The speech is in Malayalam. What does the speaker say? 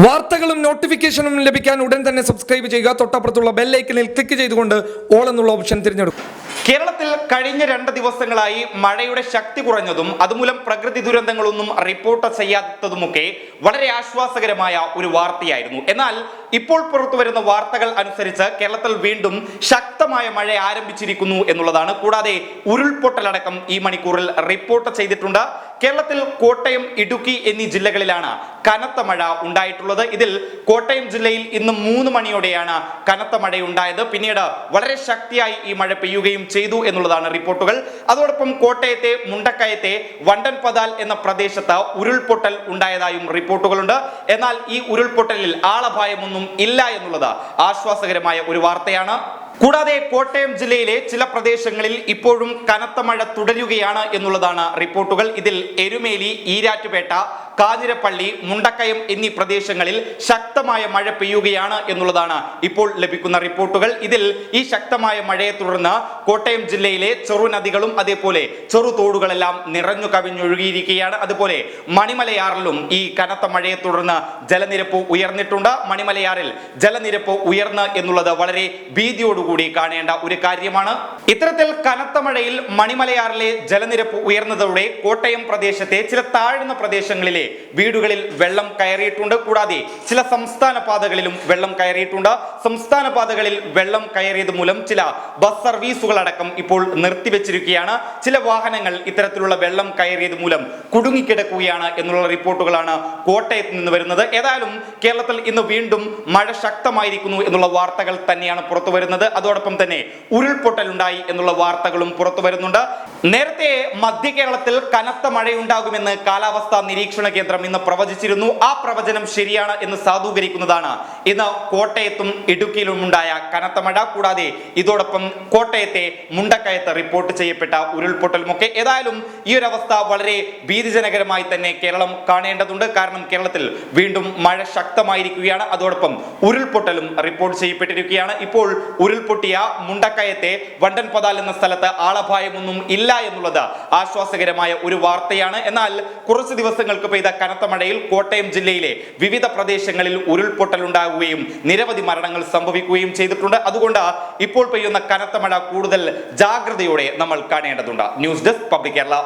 വാർത്തകളും നോട്ടിഫിക്കേഷനും ലഭിക്കാൻ ഉടൻ തന്നെ സബ്സ്ക്രൈബ് ചെയ്യുക. തൊട്ടപ്പുറത്തുള്ള ബെൽ ഐക്കണിൽ ക്ലിക്ക് ചെയ്തുകൊണ്ട് ഓൾ എന്നുള്ള ഓപ്ഷൻ തിരഞ്ഞെടുക്കും. കേരളത്തിൽ കഴിഞ്ഞ 2 ദിവസങ്ങളായി മഴയുടെ ശക്തി കുറഞ്ഞതും അതുമൂലം പ്രകൃതി ദുരന്തങ്ങളൊന്നും റിപ്പോർട്ട് ചെയ്യാത്തതുമൊക്കെ വളരെ ആശ്വാസകരമായ ഒരു വാർത്തയായിരുന്നു. എന്നാൽ ഇപ്പോൾ പുറത്തുവരുന്ന വാർത്തകൾ അനുസരിച്ച് കേരളത്തിൽ വീണ്ടും ശക്തമായ മഴ ആരംഭിച്ചിരിക്കുന്നു എന്നുള്ളതാണ്. കൂടാതെ ഉരുൾപൊട്ടലടക്കം ഈ മണിക്കൂറിൽ റിപ്പോർട്ട് ചെയ്തിട്ടുണ്ട്. കേരളത്തിൽ കോട്ടയം, ഇടുക്കി എന്നീ ജില്ലകളിലാണ് കനത്ത മഴ ഉണ്ടായിട്ടുള്ളത്. ഇതിൽ കോട്ടയം ജില്ലയിൽ ഇന്ന് 3 മണിയോടെയാണ് കനത്ത മഴയുണ്ടായത്. പിന്നീട് വളരെ ശക്തിയായി ഈ മഴ പെയ്യുകയും ചെയ്തു എന്നുള്ളതാണ് റിപ്പോർട്ടുകൾ. അതോടൊപ്പം കോട്ടയത്തെ മുണ്ടക്കയത്തെ വണ്ടൻപതാൽ എന്ന പ്രദേശത്ത് ഉരുൾപൊട്ടൽ ഉണ്ടായതായും റിപ്പോർട്ടുകളുണ്ട്. എന്നാൽ ഈ ഉരുൾപൊട്ടലിൽ ആളപായമൊന്നും ഇല്ല എന്നുള്ളത് ആശ്വാസകരമായ ഒരു വാർത്തയാണ്. കൂടാതെ കോട്ടയം ജില്ലയിലെ ചില പ്രദേശങ്ങളിൽ ഇപ്പോഴും കനത്ത മഴ തുടരുകയാണ് എന്നുള്ളതാണ് റിപ്പോർട്ടുകൾ. ഇതിൽ എരുമേലി, ഈരാറ്റുപേട്ട, കാഞ്ഞിരപ്പള്ളി, മുണ്ടക്കയം എന്നീ പ്രദേശങ്ങളിൽ ശക്തമായ മഴ പെയ്യുകയാണ് എന്നുള്ളതാണ് ഇപ്പോൾ ലഭിക്കുന്ന റിപ്പോർട്ടുകൾ. ഇതിൽ ഈ ശക്തമായ മഴയെ തുടർന്ന് കോട്ടയം ജില്ലയിലെ ചെറുനദികളും അതേപോലെ ചെറുതോടുകളെല്ലാം നിറഞ്ഞു കവിഞ്ഞൊഴുകിയിരിക്കുകയാണ്. അതുപോലെ മണിമലയാറിലും ഈ കനത്ത മഴയെ തുടർന്ന് ജലനിരപ്പ് ഉയർന്നിട്ടുണ്ട്. മണിമലയാറിൽ ജലനിരപ്പ് ഉയർന്ന് എന്നുള്ളത് വളരെ ഭീതിയോടുകൂടി കാണേണ്ട ഒരു കാര്യമാണ്. ഇത്തരത്തിൽ കനത്ത മഴയിൽ മണിമലയാറിലെ ജലനിരപ്പ് ഉയർന്നതോടെ കോട്ടയം പ്രദേശത്തെ ചില താഴ്ന്ന പ്രദേശങ്ങളിലെ വീടുകളിൽ വെള്ളം കയറിയിട്ടുണ്ട്. കൂടാതെ ചില സംസ്ഥാന പാതകളിലും വെള്ളം കയറിയിട്ടുണ്ട്. സംസ്ഥാന പാതകളിൽ വെള്ളം കയറിയത് മൂലം ചില ബസ് സർവീസുകളടക്കം ഇപ്പോൾ നിർത്തിവെച്ചിരിക്കുകയാണ്. ചില വാഹനങ്ങൾ ഇത്തരത്തിലുള്ള വെള്ളം കയറിയത് മൂലം കുടുങ്ങിക്കിടക്കുകയാണ് എന്നുള്ള റിപ്പോർട്ടുകളാണ് കോട്ടയത്ത് നിന്ന് വരുന്നത്. ഏതായാലും കേരളത്തിൽ ഇന്ന് വീണ്ടും മഴ ശക്തമായിരിക്കുന്നു എന്നുള്ള വാർത്തകൾ തന്നെയാണ് പുറത്തു വരുന്നത്. അതോടൊപ്പം തന്നെ ഉരുൾപൊട്ടലുണ്ടായി എന്നുള്ള വാർത്തകളും പുറത്തു വരുന്നുണ്ട്. നേരത്തെ മധ്യ കേരളത്തിൽ കനത്ത മഴയുണ്ടാകുമെന്ന് കാലാവസ്ഥാ നിരീക്ഷണ കേന്ദ്രം ഇന്ന് പ്രവചിച്ചിരുന്നു. ആ പ്രവചനം ശരിയാണ് എന്ന് സാധൂകരിക്കുന്നതാണ് ഇന്ന് കോട്ടയത്തും ഇടുക്കിയിലും ഉണ്ടായ കനത്ത മഴ. കൂടാതെ ഇതോടൊപ്പം കോട്ടയത്തെ മുണ്ടക്കയത്ത് റിപ്പോർട്ട് ചെയ്യപ്പെട്ട ഉരുൾപൊട്ടലുമൊക്കെ. ഏതായാലും ഈ ഒരു അവസ്ഥ വളരെ ഭീതിജനകരമായി തന്നെ കേരളം കാണേണ്ടതുണ്ട്. കാരണം കേരളത്തിൽ വീണ്ടും മഴ ശക്തമായിരിക്കുകയാണ്. അതോടൊപ്പം ഉരുൾപൊട്ടലും റിപ്പോർട്ട് ചെയ്യപ്പെട്ടിരിക്കുകയാണ്. ഇപ്പോൾ ഉരുൾപൊട്ടിയ മുണ്ടക്കയത്തെ വണ്ടൻപതാൽ എന്ന സ്ഥലത്ത് ആളപായമൊന്നും ഇല്ല എന്നുള്ളത് ആശ്വാസകരമായ ഒരു വാർത്തയാണ്. എന്നാൽ കുറച്ച് ദിവസങ്ങൾക്ക് പെയ്ത കനത്ത മഴയിൽ കോട്ടയം ജില്ലയിലെ വിവിധ പ്രദേശങ്ങളിൽ ഉരുൾപൊട്ടലുണ്ടാകുകയും നിരവധി മരണങ്ങൾ സംഭവിക്കുകയും ചെയ്തിട്ടുണ്ട്. അതുകൊണ്ട് ഇപ്പോൾ പെയ്യുന്ന കനത്ത മഴ കൂടുതൽ ജാഗ്രതയോടെ നമ്മൾ കാണേണ്ടതുണ്ട്. News desk public Kerala.